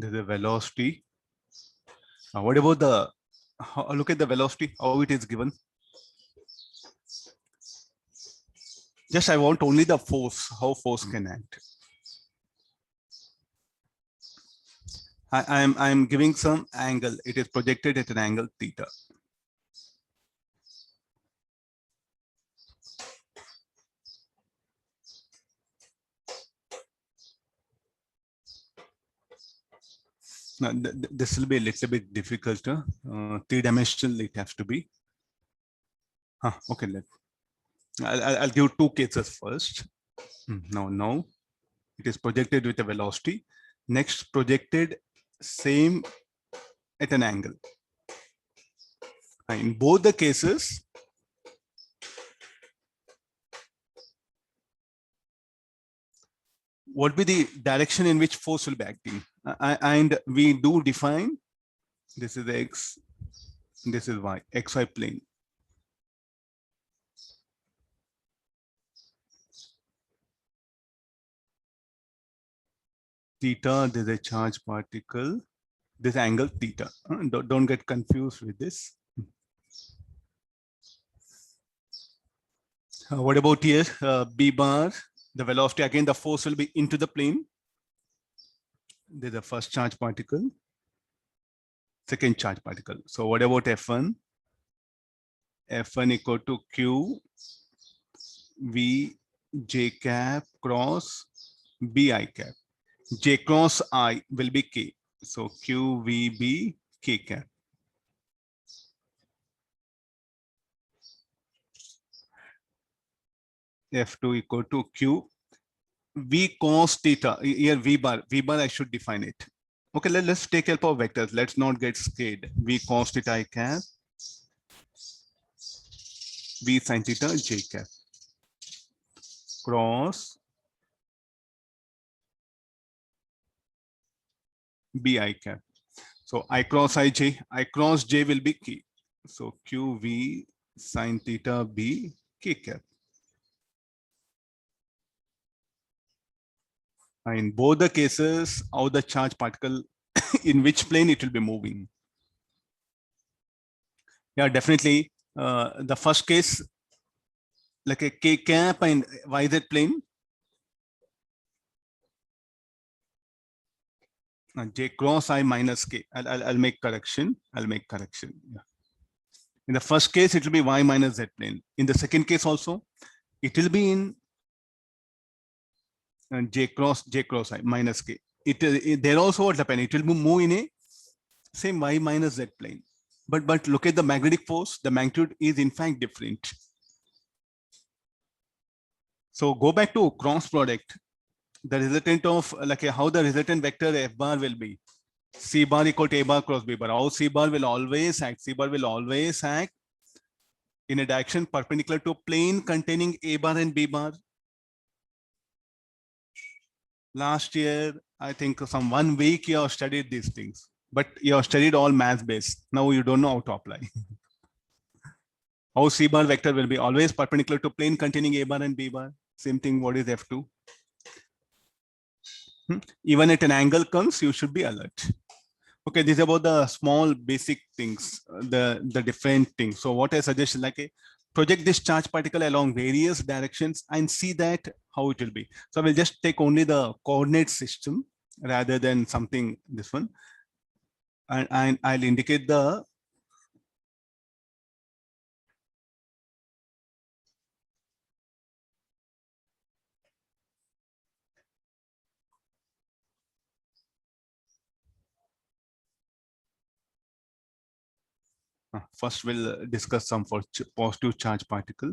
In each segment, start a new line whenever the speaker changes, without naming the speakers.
There's a velocity. What about the, look at the velocity, how it is given. Just I want only the force, how force can act. I'm giving some angle. It is projected at an angle theta. Now, this will be a little bit difficult. Three-dimensional it has to be. Okay, I'll give two cases first. No, it is projected with a velocity. Next, projected same at an angle. In both the cases, what will be the direction in which force will be acting? And we do define, this is X, this is Y, XY plane. Theta, there's a charge particle, this angle theta. Don't get confused with this. What about here? B bar, the velocity, again, the force will be into the plane. There's the first charge particle, second charge particle. So what about F1? F1 equal to Q V J cap cross B I cap. J cross I will be K. So Q V B K cap. F2 equal to Q V cos theta. Here V bar I should define it. Okay, let's take help of vectors. Let's not get scared. V cos theta I cap. V sin theta J cap. Cross B I cap. So I cross J will be K. So Q V sin theta B K cap. In both the cases, how the charge particle, in which plane it will be moving. Yeah, definitely. The first case, like a K cap and YZ plane. J cross I minus K. I'll make correction. Yeah. In the first case, it will be Y minus Z plane. In the second case also, it will be in J cross I minus K. There also what happened? It will move in a same Y minus Z plane. But look at the magnetic force. The magnitude is in fact different. So go back to cross product. The resultant of how the resultant vector F bar will be. C bar equal to A bar cross B bar. How C bar will always act. C bar will always act in a direction perpendicular to a plane containing A bar and B bar. Last year, I think some 1 week you have studied these things, but you have studied all math based. Now you don't know how to apply. How C bar vector will be always perpendicular to plane containing A bar and B bar. Same thing, what is F2? Even at an angle comes, you should be alert. Okay, this is about the small basic things, the different things. So what I suggest is project this charge particle along various directions and see that how it will be. So I will just take only the coordinate system rather than something, this one. And I'll indicate the first we'll discuss some for positive charge particle.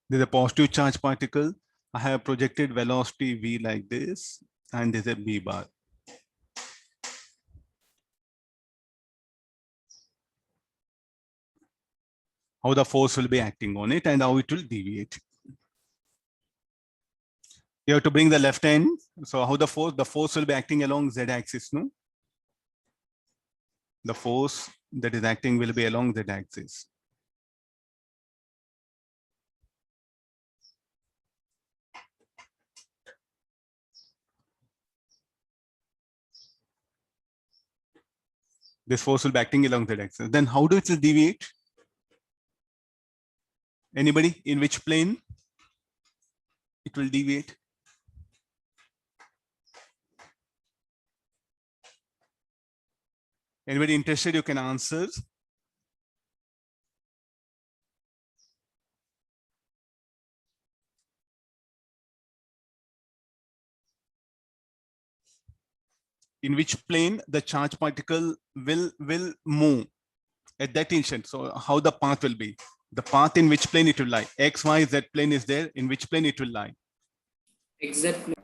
There's a positive charge particle. I have projected velocity V like this, and there's a B bar. How the force will be acting on it and how it will deviate. You have to bring the left hand. So how the force will be acting along Z axis, no? The force that is acting will be along Z axis. This force will be acting along the axis. Then how do it will deviate? Anybody? In which plane it will deviate? Anybody interested? You can answer. In which plane the charge particle will move at that instant? So how the path will be? The path in which plane it will lie? X, Y, Z plane is there. In which plane it will lie?
Exactly.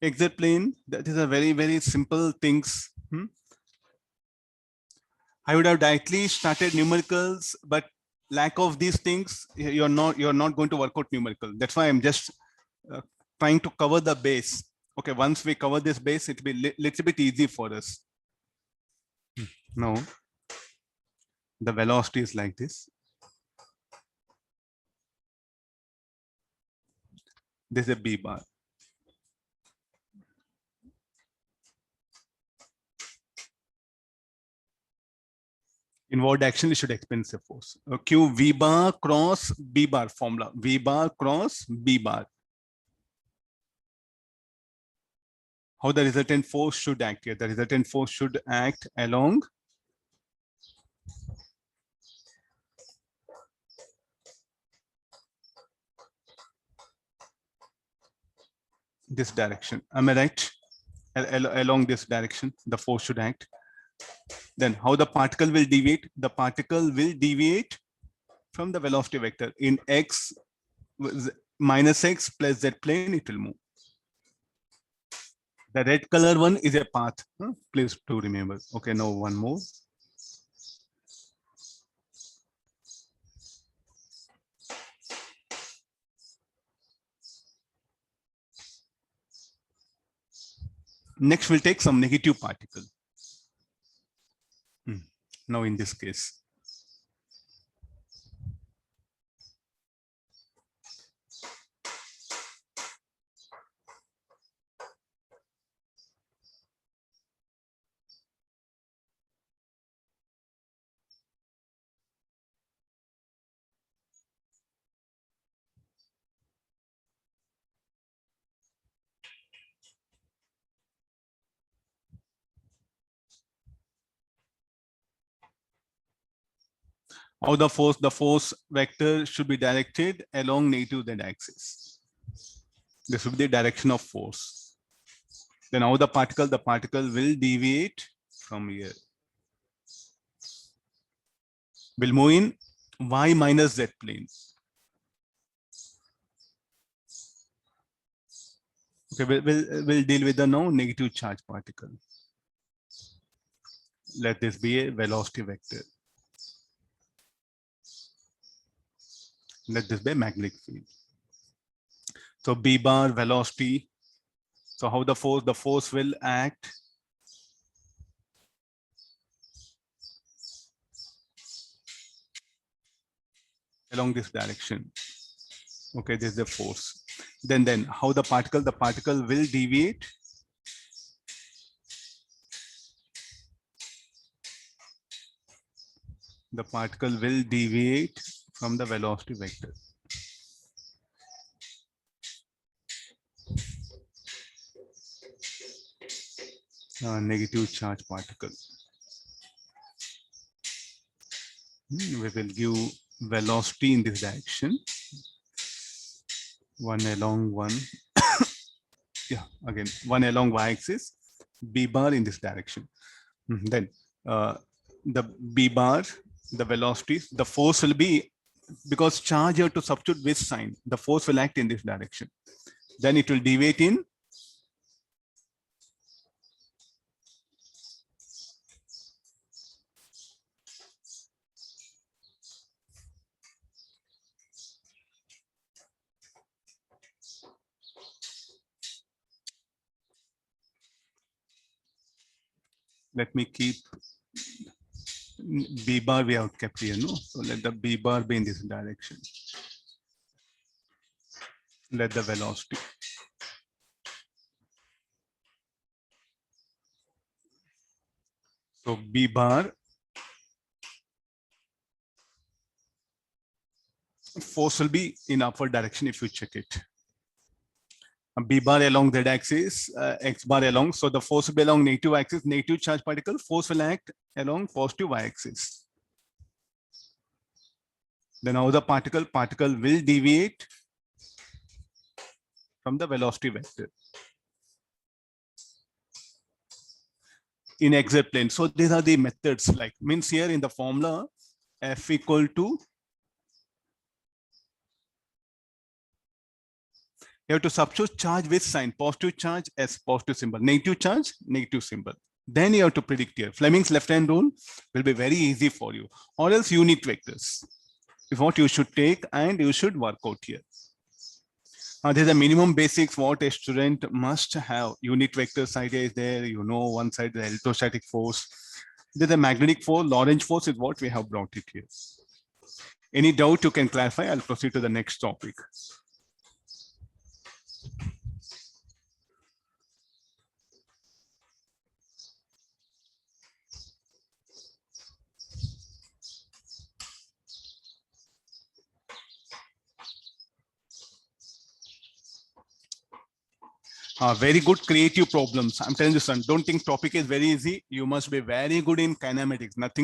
Exit plane. That is a very, very simple things. I would have directly started numericals, but lack of these things, you're not going to work out numerical. That's why I'm just trying to cover the base. Okay, once we cover this base, it'll be little bit easy for us. Now, the velocity is like this. This is a B bar. Inward action, you should experience a force. Q V bar cross B bar formula. V bar cross B bar. How the resultant force should act here? The resultant force should act along this direction. Am I right? Along this direction, the force should act. Then how the particle will deviate? The particle will deviate from the velocity vector in x minus x plus z plane, it will move. The red color one is a path. Please do remember. Okay, now one more. Next, we'll take some negative particle. Now in this case, how the force vector should be directed along negative z axis. This will be the direction of force. Then how the particle will deviate from here. Will move in y minus z plane. Okay, we'll deal with the now negative charge particle. Let this be a velocity vector. Let this be a magnetic field. So B bar velocity. So how the force will act along this direction. Okay, this is the force. Then how the particle will deviate from the velocity vector. Negative charge particle. We will give velocity in this direction. One along one. Yeah, again, one along y-axis, B bar in this direction. Then the B bar, the velocity, the force will be, because charge you have to substitute with sign, the force will act in this direction. Then it will deviate in let me keep B bar we have kept here, no? So let the B bar be in this direction. Let the velocity. So B bar, force will be in upward direction if you check it. B bar along Z axis, X bar along. So the force will be along negative axis, negative charge particle, force will act along positive Y axis. Then how the particle will deviate from the velocity vector in XZ plane. So these are the methods, like means here in the formula, F equal to, you have to substitute charge with sign, positive charge as positive symbol, negative charge, negative symbol. Then you have to predict here. Fleming's left-hand rule will be very easy for you, or else unit vectors is what you should take and you should work out here. There's a minimum basics what a student must have. Unit vectors idea is there. You know, one side the electrostatic force. There's a magnetic force, Lorentz force is what we have brought it here. Any doubt you can clarify. I'll proceed to the next topic. Very good creative problems. I'm telling you, son, don't think topic is very easy. You must be very good in kinematics. Nothing to